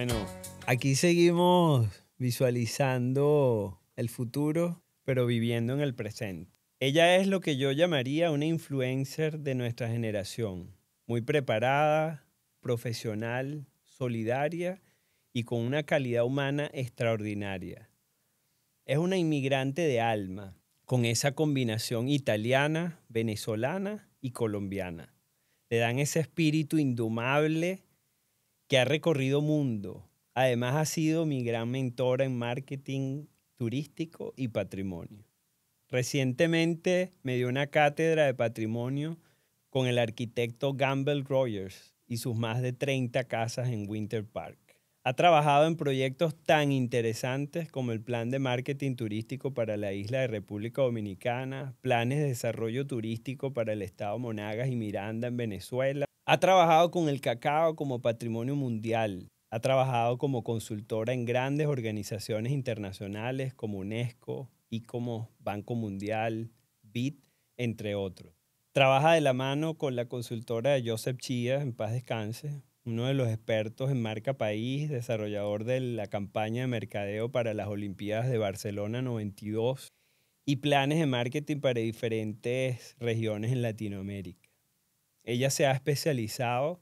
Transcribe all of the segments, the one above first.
Bueno, aquí seguimos visualizando el futuro, pero viviendo en el presente. Ella es lo que yo llamaría una influencer de nuestra generación, muy preparada, profesional, solidaria y con una calidad humana extraordinaria. Es una inmigrante de alma, con esa combinación italiana, venezolana y colombiana. Le dan ese espíritu indomable que ha recorrido mundo. Además ha sido mi gran mentora en marketing turístico y patrimonio. Recientemente me dio una cátedra de patrimonio con el arquitecto Gamble Rogers y sus más de 30 casas en Winter Park. Ha trabajado en proyectos tan interesantes como el Plan de Marketing Turístico para la isla de República Dominicana, planes de desarrollo turístico para el estado Monagas y Miranda en Venezuela. Ha trabajado con el cacao como patrimonio mundial. Ha trabajado como consultora en grandes organizaciones internacionales como UNESCO y como Banco Mundial, BID, entre otros. Trabaja de la mano con la consultora de Joseph Chia, en paz descanse, uno de los expertos en marca país, desarrollador de la campaña de mercadeo para las Olimpiadas de Barcelona 92 y planes de marketing para diferentes regiones en Latinoamérica. Ella se ha especializado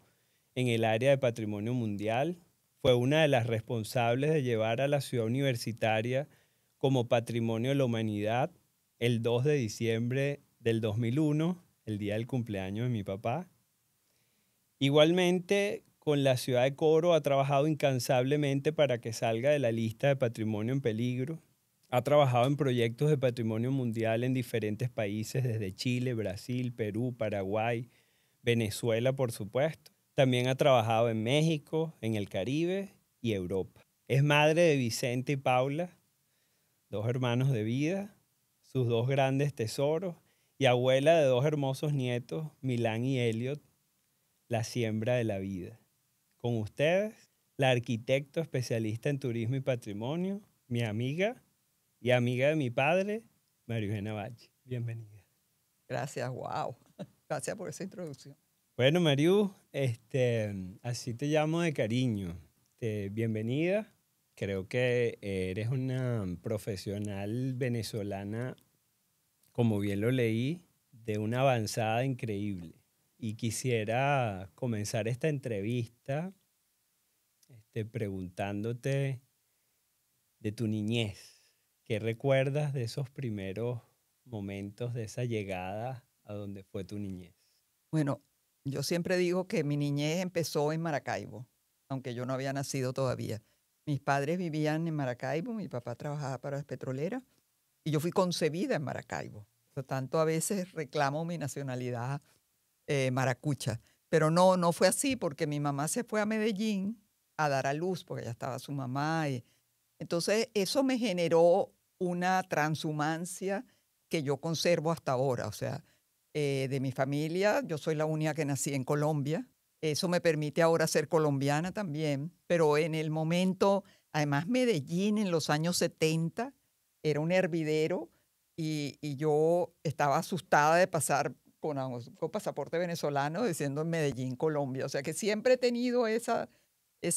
en el área de patrimonio mundial. Fue una de las responsables de llevar a la ciudad universitaria como Patrimonio de la Humanidad el 2 de diciembre del 2001, el día del cumpleaños de mi papá. Igualmente, con la ciudad de Coro ha trabajado incansablemente para que salga de la lista de patrimonio en peligro. Ha trabajado en proyectos de patrimonio mundial en diferentes países, desde Chile, Brasil, Perú, Paraguay, Venezuela, por supuesto. También ha trabajado en México, en el Caribe y Europa. Es madre de Vicente y Paula, dos hermanos de vida, sus dos grandes tesoros, y abuela de dos hermosos nietos, Milán y Elliot, la siembra de la vida. Con ustedes, la arquitecto especialista en turismo y patrimonio, mi amiga y amiga de mi padre, María Eugenia Valle. Bienvenida. Gracias, wow. Gracias por esa introducción. Bueno, Mariu, así te llamo de cariño. Bienvenida. Creo que eres una profesional venezolana, como bien lo leí, de una avanzada increíble. Y quisiera comenzar esta entrevista preguntándote de tu niñez. ¿Qué recuerdas de esos primeros momentos, de esa llegada a donde fue tu niñez? Bueno, yo siempre digo que mi niñez empezó en Maracaibo, aunque yo no había nacido todavía. Mis padres vivían en Maracaibo, mi papá trabajaba para las petroleras y yo fui concebida en Maracaibo. Por lo tanto, a veces reclamo mi nacionalidad maracucha. Pero no fue así porque mi mamá se fue a Medellín a dar a luz porque ya estaba su mamá. Entonces, eso me generó una transhumancia que yo conservo hasta ahora. O sea, de mi familia, yo soy la única que nací en Colombia. Eso me permite ahora ser colombiana también, pero en el momento, además Medellín en los años 70 era un hervidero y yo estaba asustada de pasar con pasaporte venezolano diciendo en Medellín, Colombia. O sea que siempre he tenido esa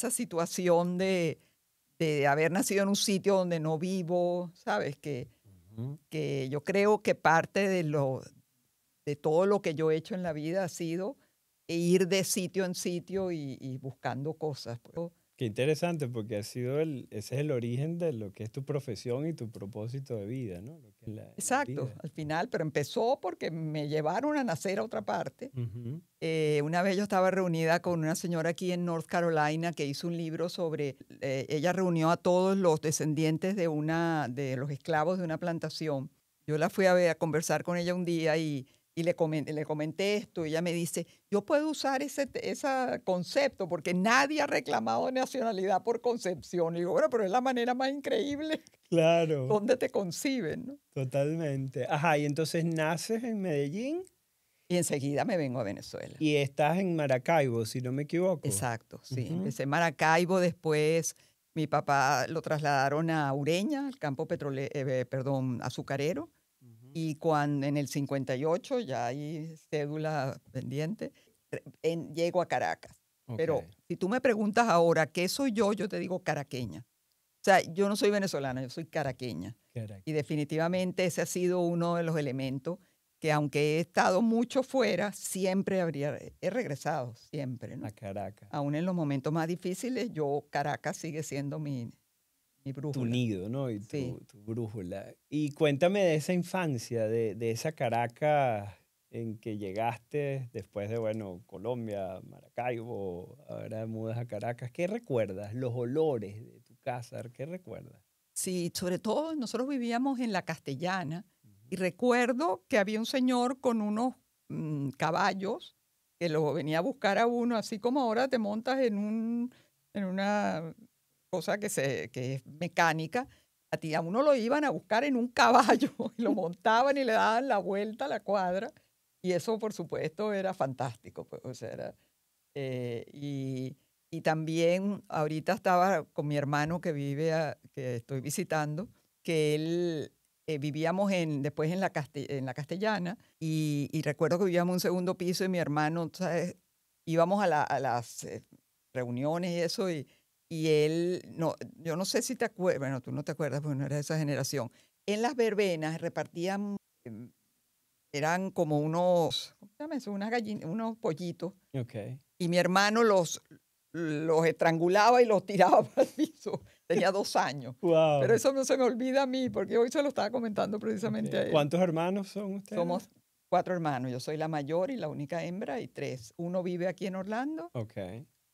situación de haber nacido en un sitio donde no vivo, ¿sabes? Ujú. Que yo creo que parte de todo lo que yo he hecho en la vida ha sido ir de sitio en sitio y buscando cosas, pues. Qué interesante, porque ese es el origen de lo que es tu profesión y tu propósito de vida, ¿no? Lo que es la Exacto, vida. al final, pero empezó porque me llevaron a nacer a otra parte. Ujú. Una vez yo estaba reunida con una señora aquí en North Carolina que hizo un libro sobre, ella reunió a todos los descendientes de los esclavos de una plantación. Yo la fui a ver, a conversar con ella un día y le comenté esto. Y ella me dice, yo puedo usar ese concepto porque nadie ha reclamado nacionalidad por concepción. Y digo, bueno, pero es la manera más increíble Claro, donde te conciben, ¿no? totalmente. Ajá, y entonces naces en Medellín Y enseguida me vengo a Venezuela. y estás en Maracaibo, si no me equivoco. Exacto, sí. Ujú. Empecé en Maracaibo, después mi papá lo trasladaron a Ureña, al campo perdón, azucarero, Ujú. y cuando en el 58, ya hay cédula pendiente, llego a Caracas. Ok, Pero si tú me preguntas ahora qué soy yo te digo caraqueña. O sea, yo no soy venezolana, yo soy caraqueña. Caracas. Y definitivamente ese ha sido uno de los elementos que aunque he estado mucho fuera, siempre he regresado, siempre, ¿no? A Caracas. Aún en los momentos más difíciles, Caracas sigue siendo mi Tu brújula. nido, ¿no? Y Sí. tu brújula. Y cuéntame de esa infancia, de esa Caracas en que llegaste después de, bueno, Colombia, Maracaibo, ahora mudas a Caracas. ¿Qué recuerdas? Los olores de tu casa, ¿qué recuerdas? Sí, sobre todo nosotros vivíamos en la Castellana y Ujú. recuerdo que había un señor con unos caballos que lo venía a buscar a uno, así como ahora te montas en una cosa que es mecánica. A uno lo iban a buscar en un caballo y lo montaban y le daban la vuelta a la cuadra. Y eso, por supuesto, era fantástico. Pues, o sea, eh, y, y también ahorita estaba con mi hermano que estoy visitando, que él vivíamos después en la Castellana y recuerdo que vivíamos en un segundo piso y mi hermano, ¿sabes? Íbamos a las reuniones y eso y él, no, yo no sé si te acuerdas, bueno, tú no te acuerdas porque no eres de esa generación. En las verbenas repartían, em, eran como ¿cómo se llama eso? Unos pollitos Ok. y mi hermano los estrangulaba y los tiraba para el piso. Tenía 2 años. Pero Wow. eso no se me olvida a mí, porque hoy se lo estaba comentando precisamente a Ok. él. ¿Cuántos hermanos son ustedes? Somos 4 hermanos. Yo soy la mayor y la única hembra y 3. Uno vive aquí en Orlando, Ok.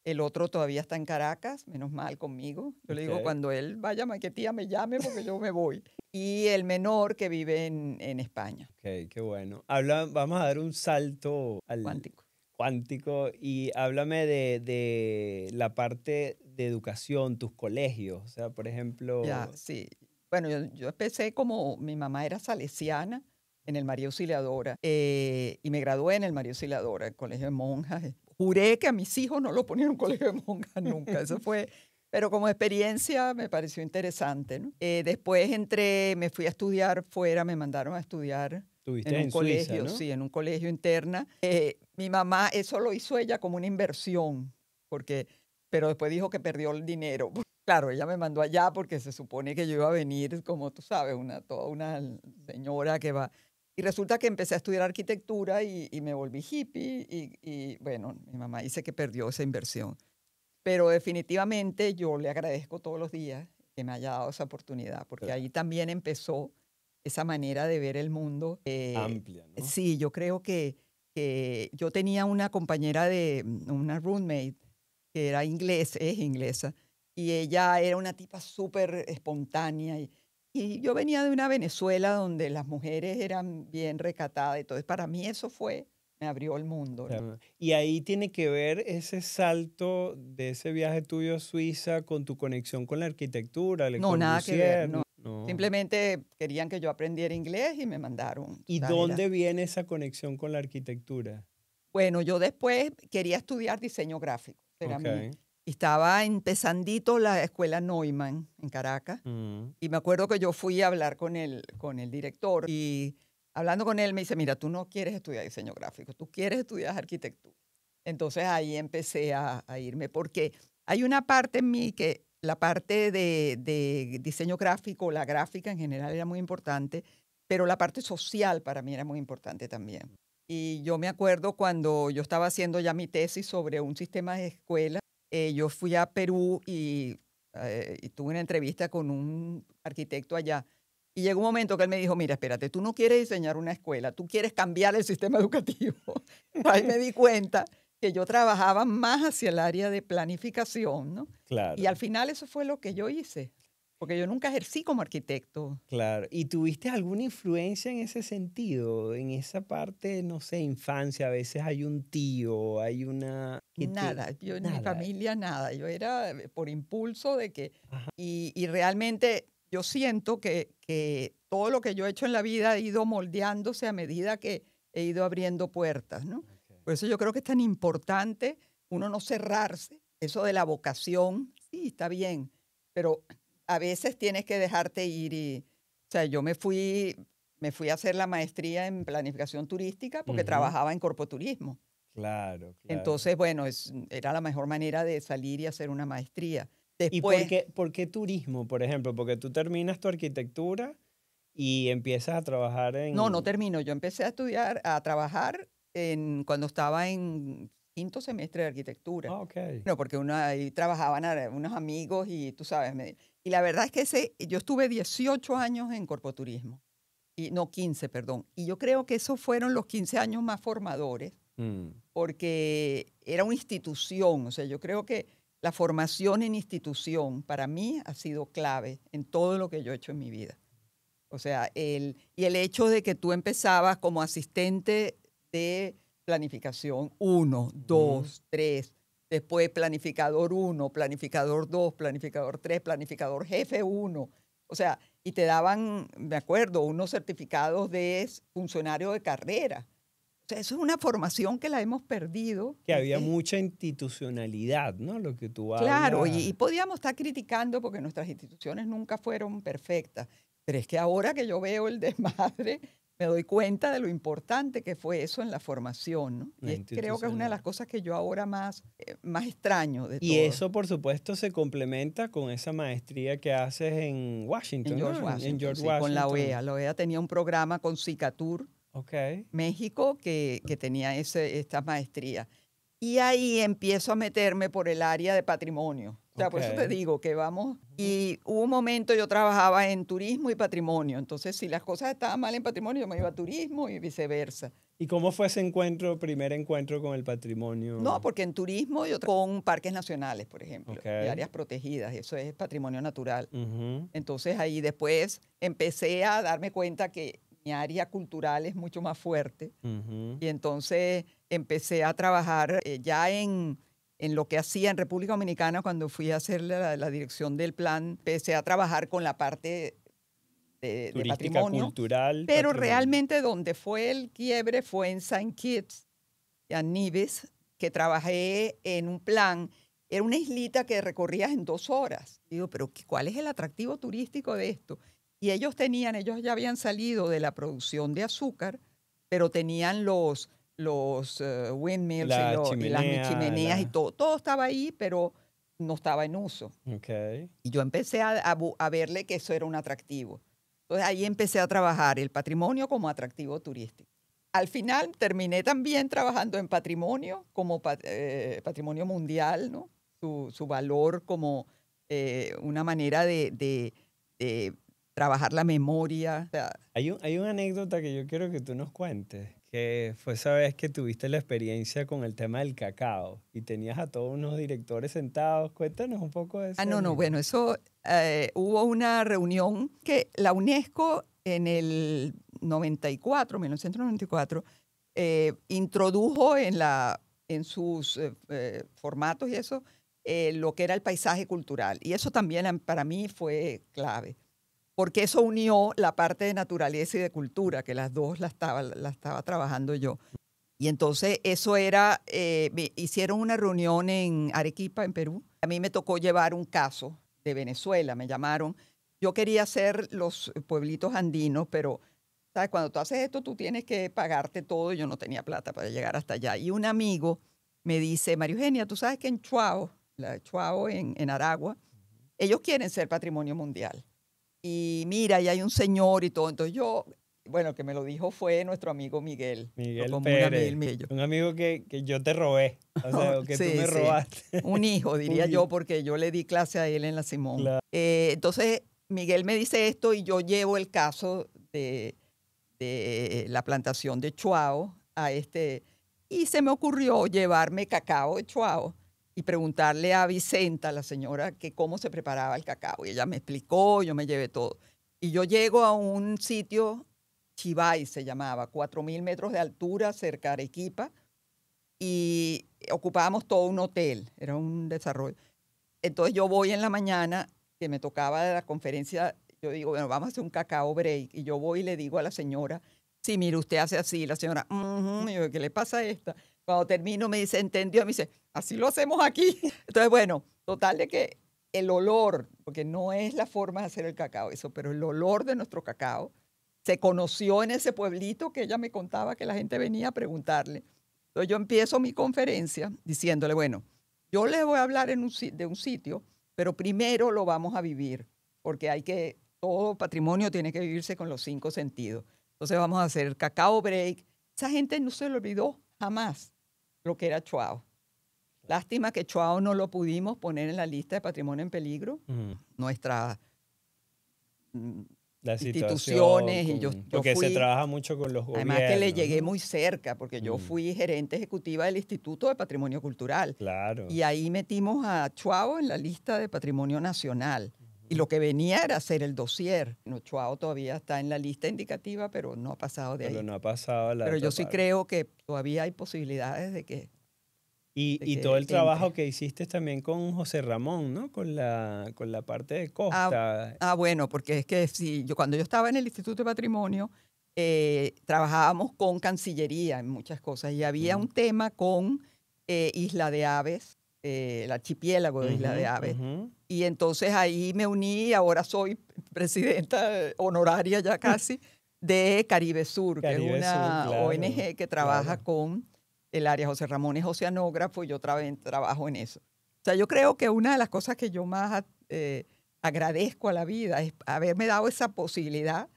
el otro todavía está en Caracas, menos mal conmigo. Yo le digo, Ok. cuando él vaya a Maiquetía, me llame porque yo me voy. Y el menor que vive en España, Ok, qué bueno. Vamos a dar un salto al cuántico. cuántico y háblame de la parte de educación, tus colegios. O sea, por Ya, ejemplo, sí. Bueno, yo empecé como mi mamá era salesiana en el María Auxiliadora y me gradué en el María Auxiliadora, el colegio de monjas. Juré que a mis hijos no lo ponían en un colegio de monjas nunca. Eso fue, pero como experiencia me pareció interesante, ¿no? Después me fui a estudiar fuera, me mandaron a estudiar en estuviste un en Suiza, colegio, ¿no? sí, en un colegio interna. Mi mamá, eso lo hizo ella como una inversión, pero después dijo que perdió el dinero. Claro, ella me mandó allá porque se supone que yo iba a venir, como tú sabes, toda una señora que va. Y resulta que empecé a estudiar arquitectura y me volví hippie bueno, mi mamá dice que perdió esa inversión. Pero definitivamente yo le agradezco todos los días que me haya dado esa oportunidad, porque Claro, ahí también empezó esa manera de ver el mundo. amplia, ¿no? Sí, yo creo que yo tenía una compañera una roommate, que es inglesa, y ella era una tipa súper espontánea. Y yo venía de una Venezuela donde las mujeres eran bien recatadas. Entonces, para mí me abrió el mundo, ¿no? Claro. Y ahí tiene que ver ese salto de ese viaje tuyo a Suiza con tu conexión con la arquitectura, Le No, nada que ver, Corbusier, no. ¿no? Simplemente querían que yo aprendiera inglés y me mandaron. O ¿Y sea, dónde viene esa conexión con la arquitectura? bueno, yo después quería estudiar diseño gráfico. Ok. Estaba empezandito la escuela Neumann en Caracas. Mm. Y me acuerdo que yo fui a hablar con el director y hablando con él me dice, mira, tú no quieres estudiar diseño gráfico, tú quieres estudiar arquitectura. Entonces ahí empecé a irme porque hay una parte en mí que la parte de diseño gráfico, la gráfica en general era muy importante, pero la parte social para mí era muy importante también. Y yo me acuerdo cuando yo estaba haciendo ya mi tesis sobre un sistema de escuela, yo fui a Perú y tuve una entrevista con un arquitecto allá. Y llegó un momento que él me dijo, mira, espérate, tú no quieres diseñar una escuela, tú quieres cambiar el sistema educativo. Ahí me di cuenta que yo trabajaba más hacia el área de planificación, ¿no? Y al Claro, final eso fue lo que yo hice, porque yo nunca ejercí como arquitecto. claro. ¿Y tuviste alguna influencia en ese sentido? En esa parte, no sé, infancia, a veces hay un tío, hay una que te... Nada, yo en mi Nada. familia nada, yo era por impulso de que, Ajá. y realmente yo siento que todo lo que yo he hecho en la vida ha ido moldeándose a medida que he ido abriendo puertas, ¿no? Ok. Por eso yo creo que es tan importante uno no cerrarse, eso de la vocación, sí, está bien, pero a veces tienes que dejarte ir o sea, me fui a hacer la maestría en planificación turística porque Ujú. trabajaba en corpoturismo. Claro, claro. Entonces, bueno, era la mejor manera de salir y hacer una maestría. ¿Y Después, por qué turismo, por ejemplo? Porque tú terminas tu arquitectura y empiezas a trabajar no en... termino. Yo empecé a estudiar, a trabajar cuando estaba en quinto semestre de arquitectura. Ah, ok. No, porque ahí trabajaban unos amigos y tú sabes, y la verdad es que yo estuve 18 años en corpoturismo, y no 15, perdón. Y yo creo que esos fueron los 15 años más formadores, Mm, porque era una institución. O sea, yo creo que la formación en institución para mí ha sido clave en todo lo que yo he hecho en mi vida. O sea, y el hecho de que tú empezabas como asistente de planificación uno, ujú. 2, 3, después planificador uno, planificador 2, planificador 3, planificador jefe uno. O sea, y te daban, me acuerdo, unos certificados de funcionario de carrera. O sea, eso es una formación que la hemos perdido. Que había mucha institucionalidad, ¿no? Lo que tú Claro, hablas. y podíamos estar criticando porque nuestras instituciones nunca fueron perfectas, pero es que ahora que yo veo el desmadre, me doy cuenta de lo importante que fue eso en la formación, ¿no? La Creo que es una de las institucionalidad. cosas que yo ahora más extraño de Y todo eso, por supuesto, se complementa con esa maestría que haces en en Washington, ¿no? George En Washington, George sí, con la Washington. OEA. La OEA tenía un programa con Cicatur Ok, México que tenía esta maestría. Y ahí empiezo a meterme por el área de patrimonio. O sea, ok. por eso te digo que vamos. Ujú. Y hubo un momento yo trabajaba en turismo y patrimonio. Entonces, si las cosas estaban mal en patrimonio, yo me iba a turismo y viceversa. ¿Y cómo fue ese encuentro, primer encuentro con el No, patrimonio? porque en turismo yo con parques nacionales, por ejemplo, Ok. y áreas protegidas. Eso es patrimonio natural. Ujú, Entonces, ahí después empecé a darme cuenta que mi área cultural es mucho más fuerte. ujú, Y entonces empecé a trabajar ya en lo que hacía en República Dominicana cuando fui a hacer la dirección del plan. Empecé a trabajar con la parte de turística, patrimonio, cultural, pero patrimonio. realmente donde fue el quiebre fue en Saint Kitts y en Nevis, que trabajé en un plan. Era una islita que recorrías en 2 horas. Digo, pero ¿cuál es el atractivo turístico de esto? Y ellos ya habían salido de la producción de azúcar, pero tenían los windmills La y las chimenea, chimeneas y la... todo. Todo estaba ahí, pero no estaba en uso. Ok. Y yo empecé a verle que eso era un atractivo. Entonces ahí empecé a trabajar el patrimonio como atractivo turístico. Al final terminé también trabajando en patrimonio como patrimonio mundial, ¿no? Su valor como una manera de trabajar la memoria. O sea, Hay una anécdota que yo quiero que tú nos cuentes, que fue esa vez que tuviste la experiencia con el tema del cacao y tenías a todos unos directores sentados. Cuéntanos un poco de esa no, bueno, anécdota. eso hubo una reunión que la UNESCO en el 1994, introdujo en sus formatos y eso, lo que era el paisaje cultural. Y eso también para mí fue clave, porque eso unió la parte de naturaleza y de cultura, que las dos la estaba trabajando yo. Y entonces eso era, hicieron una reunión en Arequipa, en Perú. A mí me tocó llevar un caso de Venezuela, me llamaron. Yo quería hacer los pueblitos andinos, pero ¿sabes? Cuando tú haces esto, tú tienes que pagarte todo. Y yo no tenía plata para llegar hasta allá. Y un amigo me dice, María Eugenia, tú sabes que en Chuao, la Chuao en Aragua, ellos quieren ser patrimonio mundial. Y mira, y hay un señor y todo. Entonces yo, bueno, el que me lo dijo fue nuestro amigo Miguel, lo Miguel como un amigo Pérez, mío. un amigo que yo te robé, o sea, o que tú Sí, me sí. robaste. Un hijo, diría Un yo, hijo. porque yo le di clase a él en la Simón. Claro. Entonces, Miguel me dice esto y yo llevo el caso de la plantación de Chuao a y se me ocurrió llevarme cacao de Chuao y preguntarle a Vicenta, la señora, que cómo se preparaba el cacao. Y ella me explicó, yo me llevé todo. Y yo llego a un sitio, Chivay se llamaba, 4.000 metros de altura, cerca de Arequipa, y ocupábamos todo un hotel, era un desarrollo. Entonces yo voy en la mañana, que me tocaba de la conferencia, yo digo, bueno, vamos a hacer un cacao break. Y yo voy y le digo a la señora, sí, mire, usted hace así. La señora, "Ujú". Y yo, ¿qué le pasa a esta? Cuando termino me dice, ¿entendió? Me dice, así lo hacemos aquí. Entonces, bueno, total de que el olor, porque no es la forma de hacer el cacao, eso, pero el olor de nuestro cacao se conoció en ese pueblito que ella me contaba que la gente venía a preguntarle. Entonces yo empiezo mi conferencia diciéndole, bueno, yo les voy a hablar de un sitio, pero primero lo vamos a vivir, porque todo patrimonio tiene que vivirse con los 5 sentidos. Entonces vamos a hacer cacao break. Esa gente no se le olvidó jamás lo que era Chuao. Lástima que Chuao no lo pudimos poner en la lista de patrimonio en peligro. Nuestras La instituciones, y yo porque fui, se trabaja mucho con los gobiernos. además que le llegué muy cerca, porque yo Mm. fui gerente ejecutiva del Instituto de Patrimonio Cultural. Claro. Y ahí metimos a Chuao en la lista de patrimonio nacional. Y lo que venía era hacer el dossier. No, Chuao todavía está en la lista indicativa, pero no ha pasado de ahí. Pero no ha pasado la Pero yo otra sí parte. creo que todavía hay posibilidades de que Y todo el trabajo entre. que hiciste también con José Ramón, ¿no? Con la parte de costa. Bueno, porque es que sí, cuando yo estaba en el Instituto de Patrimonio, trabajábamos con Cancillería en muchas cosas y había un tema con Isla de Aves, el archipiélago de Isla de Aves. Y entonces ahí me uní y ahora soy presidenta honoraria ya casi de Caribe Sur, que es una ONG que trabaja con el área. José Ramón es oceanógrafo y yo trabajo en eso. O sea, yo creo que una de las cosas que yo más agradezco a la vida es haberme dado esa posibilidad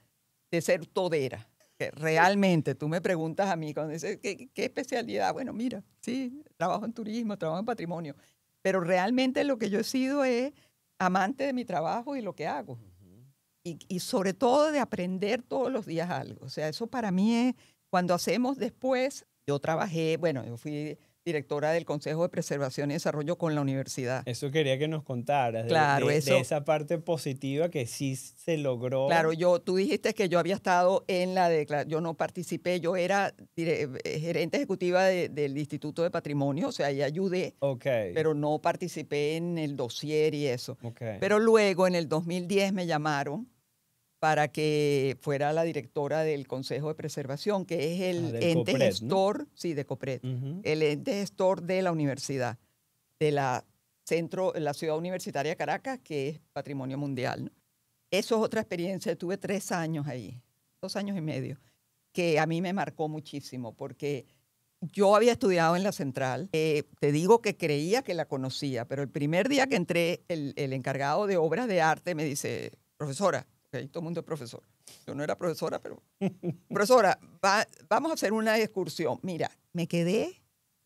de ser todera. Que realmente, tú me preguntas a mí cuando dices, ¿qué especialidad? Bueno, mira, sí, trabajo en turismo, trabajo en patrimonio, pero realmente lo que yo he sido es amante de mi trabajo y lo que hago. Y sobre todo de aprender todos los días algo. O sea, eso para mí es, cuando hacemos después, yo trabajé, bueno, yo fui directora del Consejo de Preservación y Desarrollo con la universidad. Eso quería que nos contaras, Claro, de esa parte positiva que sí se logró. Claro, tú dijiste que yo había estado en yo no participé, yo era gerente ejecutiva del Instituto de Patrimonio, o sea, ahí ayudé, pero no participé en el dossier y eso. Pero luego, en el 2010, me llamaron para que fuera la directora del Consejo de Preservación, que es el ente gestor, ¿no? Sí, de COPRED, el ente gestor de la universidad, de la ciudad universitaria de Caracas, que es patrimonio mundial, ¿no? Eso es otra experiencia. Tuve 3 años ahí, 2 años y medio, que a mí me marcó muchísimo, porque yo había estudiado en la Central. Te digo que creía que la conocía, pero el primer día que entré, el encargado de obras de arte me dice, profesora, okay, todo el mundo es profesor. Yo no era profesora, pero profesora, vamos a hacer una excursión. Mira, me quedé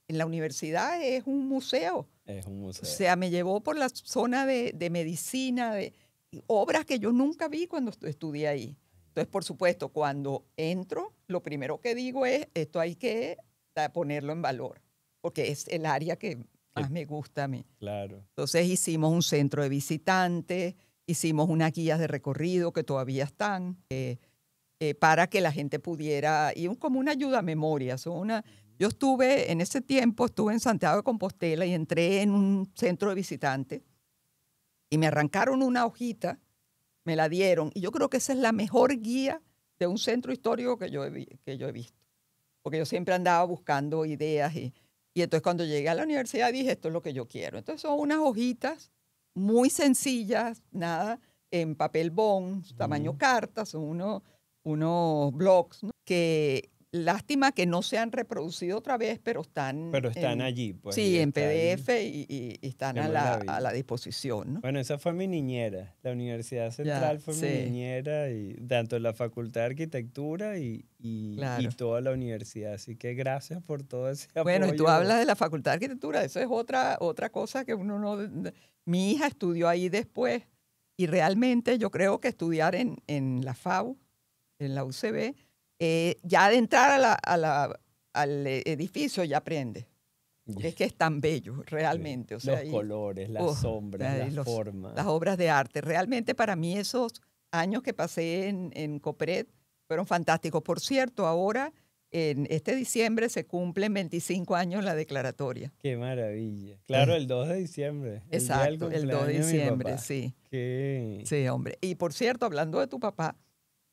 en la universidad, es un museo. Es un museo. O sea, me llevó por la zona de medicina, de obras que yo nunca vi cuando estudié ahí. Entonces, por supuesto, cuando entro, lo primero que digo es, esto hay que ponerlo en valor, porque es el área que más me gusta a mí. Claro. Entonces hicimos un centro de visitantes, hicimos unas guías de recorrido que todavía están, para que la gente pudiera, y como una ayuda a memoria. Yo en ese tiempo estuve en Santiago de Compostela y entré en un centro de visitantes y me arrancaron una hojita, me la dieron, y yo creo que esa es la mejor guía de un centro histórico que yo he visto, porque yo siempre andaba buscando ideas y entonces cuando llegué a la universidad dije, esto es lo que yo quiero. Entonces son unas hojitas muy sencillas, nada, en papel bond, tamaño carta, son unos blogs, ¿no? Que lástima que no se han reproducido otra vez, pero están allí, pues. Sí, en PDF y están a la disposición, ¿no? Bueno, esa fue mi niñera. La Universidad Central fue mi niñera, y tanto la Facultad de Arquitectura y toda la universidad. Así que gracias por todo ese apoyo. Bueno, y tú hablas de la Facultad de Arquitectura, eso es otra cosa que uno no... Mi hija estudió ahí después y realmente yo creo que estudiar en la FAU, en la UCB, ya de entrar al edificio ya aprende. Porque es que es tan bello, realmente. O sea, los colores, las sombras, las formas. Las obras de arte. Realmente para mí esos años que pasé en COPRED fueron fantásticos. Por cierto, ahora en este diciembre se cumplen 25 años la declaratoria. ¡Qué maravilla! Claro, el 2 de diciembre. Exacto, el 2 de diciembre, sí. Sí, hombre. Y por cierto, hablando de tu papá,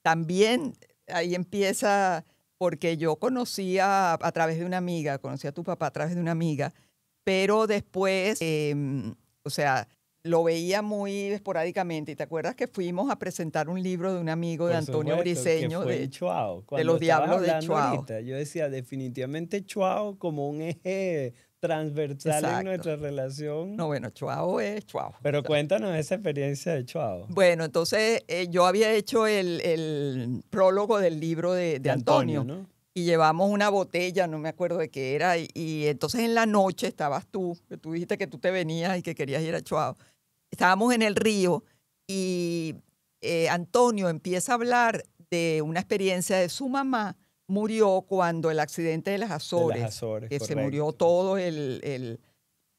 también ahí empieza, porque yo conocía a través de una amiga, conocí a tu papá a través de una amiga, pero después, o sea, lo veía muy esporádicamente. ¿Y te acuerdas que fuimos a presentar un libro de un amigo de Por Antonio supuesto, que Briceño, fue en Chuao. de Cuando los estabas Diablos de hablando Chuao? ahorita, yo decía definitivamente Chuao como un eje transversal en Exacto. nuestra relación. No, bueno, Chuao es Chuao. O Pero sea, cuéntanos esa experiencia de Chuao, bueno, entonces yo había hecho el prólogo del libro de de Antonio, Antonio ¿no? y llevamos una botella, no me acuerdo de qué era, y entonces en la noche estabas tú, que tú dijiste que tú te venías y que querías ir a Chuao. Estábamos en el río y Antonio empieza a hablar de una experiencia de su mamá. Murió cuando el accidente de las De las Azores, Azores, que se murió correcto. todo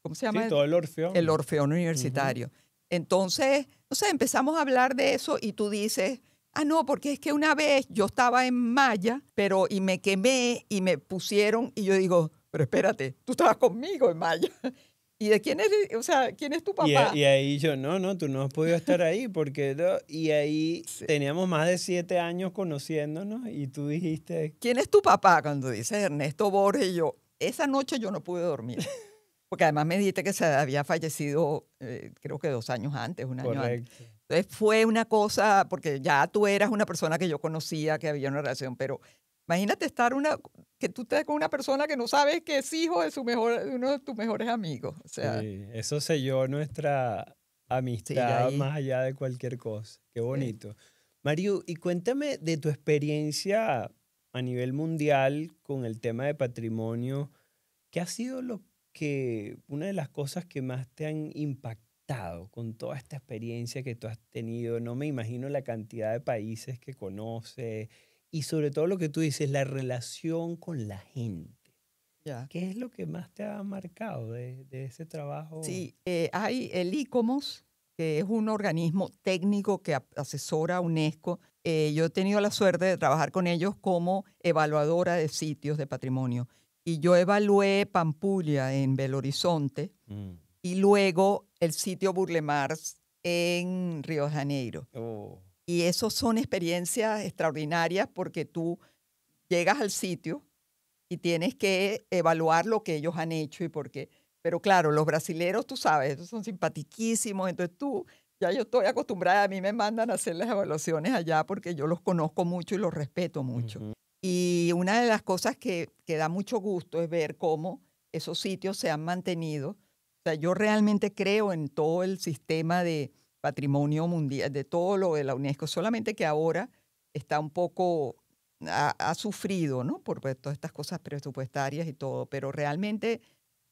¿cómo se Sí, llama? todo el El Orfeón. Orfeón Ujú. Universitario. Entonces, no sé, empezamos a hablar de eso y tú dices, ah, no, porque es que una vez yo estaba en Maya, pero y me quemé y me pusieron, y yo digo, pero espérate, tú estabas conmigo en Maya. ¿Y de quién es, o sea, quién es tu papá? Y ahí yo, no, tú no has podido estar ahí porque y ahí Sí. teníamos más de 7 años conociéndonos y tú dijiste, ¿Quién es tu papá? Cuando dices Ernesto Borges, y yo, esa noche yo no pude dormir. Porque además me dijiste que se había fallecido, creo que 2 años antes, un año antes. correcto. Entonces fue una cosa, porque ya tú eras una persona que yo conocía, que había una relación, pero imagínate que tú estés con una persona que no sabes que es hijo de uno de tus mejores amigos. O sea, Sí, eso selló nuestra sí, amistad ahí, más allá de cualquier cosa. Qué sí. bonito. Mario, y cuéntame de tu experiencia a nivel mundial con el tema de patrimonio. ¿Qué ha sido una de las cosas que más te han impactado con toda esta experiencia que tú has tenido? No me imagino la cantidad de países que conoces y sobre todo lo que tú dices, la relación con la gente. Ya. ¿Qué es lo que más te ha marcado de ese trabajo? Sí, hay el ICOMOS, que es un organismo técnico que asesora a UNESCO. Yo he tenido la suerte de trabajar con ellos como evaluadora de sitios de patrimonio. Y yo evalué Pampulha en Belo Horizonte Mm. y luego el sitio Burle Marx en Río de Janeiro. Oh, Y esos son experiencias extraordinarias porque tú llegas al sitio y tienes que evaluar lo que ellos han hecho y por qué. Pero claro, los brasileros, tú sabes, ellos son simpatiquísimos, entonces ya yo estoy acostumbrada, a mí me mandan a hacer las evaluaciones allá porque yo los conozco mucho y los respeto mucho. ujú, Y una de las cosas que da mucho gusto es ver cómo esos sitios se han mantenido. O sea, yo realmente creo en todo el sistema de patrimonio mundial, de todo lo de la UNESCO, solamente que ahora está un poco ha sufrido, ¿no? Por pues, todas estas cosas presupuestarias y todo, pero realmente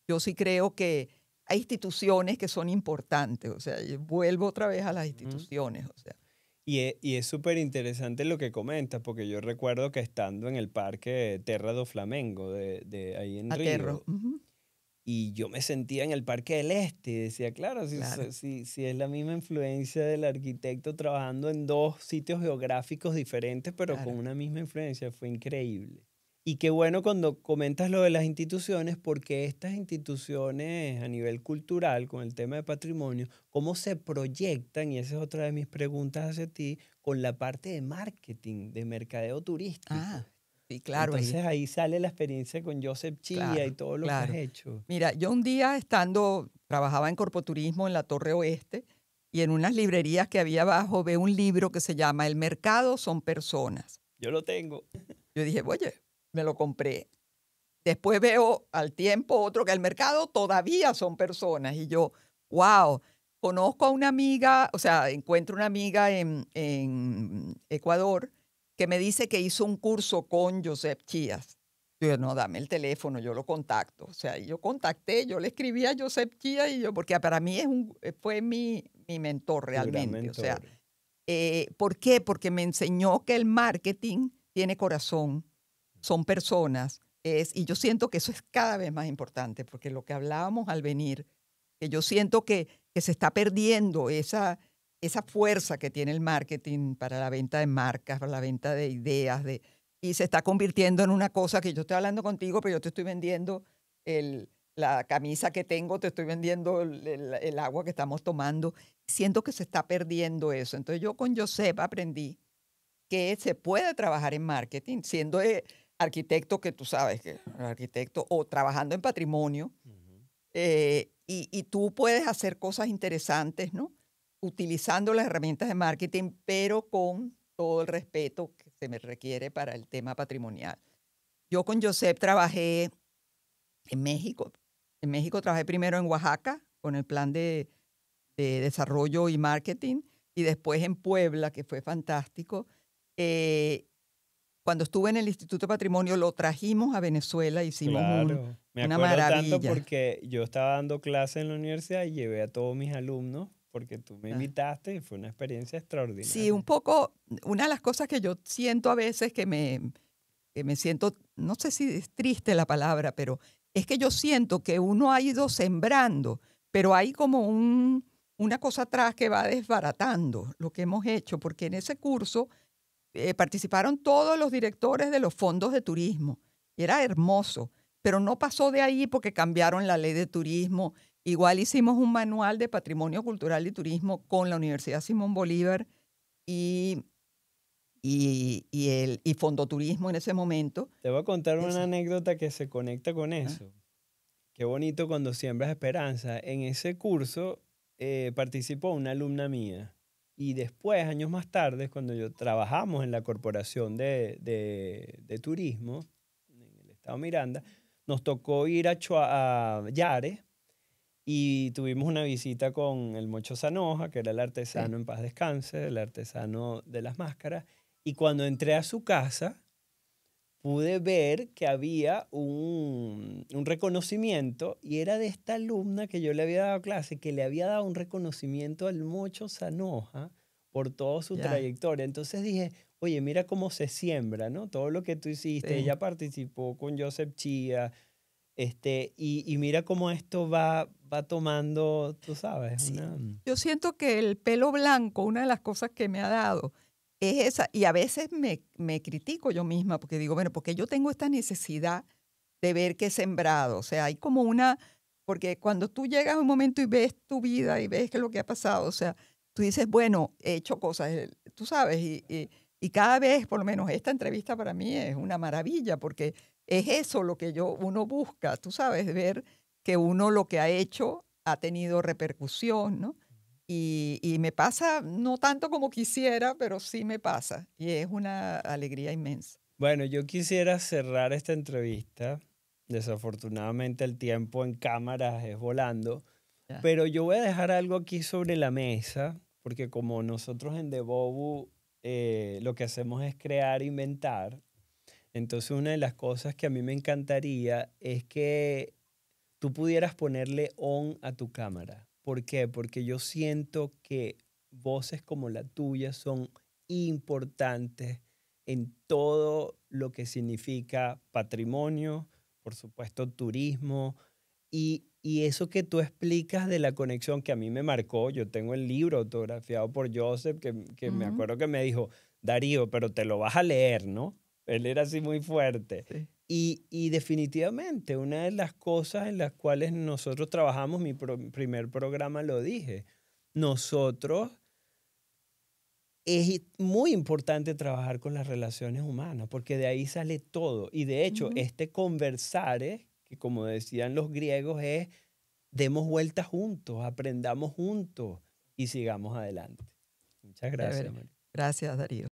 yo sí creo que hay instituciones que son importantes, o sea, y vuelvo otra vez a las ujú. instituciones, o sea, Y es súper interesante lo que comentas, porque yo recuerdo que estando en el parque Terra do Flamengo de ahí en aterro. Río, Ujú, y yo me sentía en el Parque del Este y decía, claro, claro, si es la misma influencia del arquitecto trabajando en dos sitios geográficos diferentes, pero con claro. una misma influencia, fue increíble. Y qué bueno cuando comentas lo de las instituciones, porque estas instituciones a nivel cultural, con el tema de patrimonio, cómo se proyectan, y esa es otra de mis preguntas hacia ti, con la parte de marketing, de mercadeo Ah, turístico. sí, claro, ahí, Entonces ahí sale la experiencia con Joseph Chia y claro, todo lo que has claro. hecho. Mira, yo un día trabajaba en corpoturismo en la Torre Oeste y en unas librerías que había abajo veo un libro que se llama El mercado son personas. Yo lo tengo. Yo dije, oye, me lo compré. Después veo al tiempo otro que el mercado todavía son personas y yo, wow, conozco a una amiga, o sea, encuentro una amiga en Ecuador que me dice que hizo un curso con Joseph Chías. Yo, no, dame el teléfono, yo lo contacto. O sea, y yo contacté, yo le escribí a Joseph Chías y yo, porque para mí fue mi mentor Tu gran realmente. O sea, mentor. ¿por qué? Porque me enseñó que el marketing tiene corazón, son personas, y yo siento que eso es cada vez más importante, porque lo que hablábamos al venir, que yo siento que se está perdiendo esa fuerza que tiene el marketing para la venta de marcas, para la venta de ideas, y se está convirtiendo en una cosa que yo estoy hablando contigo, pero yo te estoy vendiendo la camisa que tengo, te estoy vendiendo el agua que estamos tomando. Siento que se está perdiendo eso. Entonces yo con Josep aprendí que se puede trabajar en marketing siendo arquitecto, que tú sabes que arquitecto, o trabajando en patrimonio, Ujú. Y tú puedes hacer cosas interesantes, ¿no? Utilizando las herramientas de marketing, pero con todo el respeto que se me requiere para el tema patrimonial. Yo con Josep trabajé en México. En México trabajé primero en Oaxaca con el plan de desarrollo y marketing y después en Puebla, que fue fantástico. Eh, Cuando estuve en el Instituto de Patrimonio lo trajimos a Venezuela, hicimos Claro, me una acuerdo tanto maravilla. porque yo estaba dando clases en la universidad y llevé a todos mis alumnos porque tú me Ah, invitaste y fue una experiencia sí, un extraordinaria. poco, una de las cosas que yo siento a veces que me siento, no sé si es triste la palabra, pero es que yo siento que uno ha ido sembrando, pero hay como una cosa atrás que va desbaratando lo que hemos hecho, porque en ese curso participaron todos los directores de los fondos de turismo. Y era hermoso, pero no pasó de ahí porque cambiaron la ley de turismo. Igual hicimos un manual de patrimonio cultural y turismo con la Universidad Simón Bolívar y, y Fondoturismo en ese momento. Te voy a contar una Eso. anécdota que se conecta con Ah, eso. Qué bonito cuando siembras esperanza. En ese curso participó una alumna mía y después, años más tarde, cuando yo trabajamos en la corporación de turismo en el estado Miranda, nos tocó ir a Yare y tuvimos una visita con el Mocho Zanoja, que era el sí, artesano en paz descanse, el artesano de las máscaras. Y cuando entré a su casa, pude ver que había un reconocimiento y era de esta alumna que yo le había dado clase, que le había dado un reconocimiento al Mocho Zanoja por toda su ya, trayectoria. Entonces dije, oye, mira cómo se siembra, ¿no? Todo lo que tú hiciste. sí, Ella participó con Joseph Chía, y mira cómo esto va tomando, tú sabes, sí. una... Yo siento que el pelo blanco, una de las cosas que me ha dado es esa, y a veces me critico yo misma porque digo, bueno, porque yo tengo esta necesidad de ver qué he sembrado. O sea, hay como una, porque cuando tú llegas a un momento y ves tu vida y ves qué es lo que ha pasado, o sea, tú dices, bueno, he hecho cosas, tú sabes, y cada vez, por lo menos esta entrevista para mí es una maravilla, porque es eso lo que uno busca, tú sabes, ver que uno lo que ha hecho ha tenido repercusión, ¿no? Y me pasa, no tanto como quisiera, pero sí me pasa, y es una alegría inmensa. Bueno, yo quisiera cerrar esta entrevista. Desafortunadamente el tiempo en cámaras es volando, Ya. pero yo voy a dejar algo aquí sobre la mesa, porque como nosotros en Debobu lo que hacemos es crear, inventar, entonces una de las cosas que a mí me encantaría es que tú pudieras ponerle on a tu cámara. ¿Por qué? Porque yo siento que voces como la tuya son importantes en todo lo que significa patrimonio, por supuesto turismo, y eso que tú explicas de la conexión que a mí me marcó. Yo tengo el libro autografiado por Joseph, que me Ujú, acuerdo que me dijo, Darío, pero te lo vas a leer, ¿no? Él era así muy fuerte. sí. Y definitivamente, una de las cosas en las cuales nosotros trabajamos, primer programa lo dije, nosotros es muy importante trabajar con las relaciones humanas, porque de ahí sale todo. Y de hecho, Ujú. este conversar, que como decían los griegos, es demos vueltas juntos, aprendamos juntos y sigamos adelante. Muchas gracias, Chévere. María. Gracias, Darío.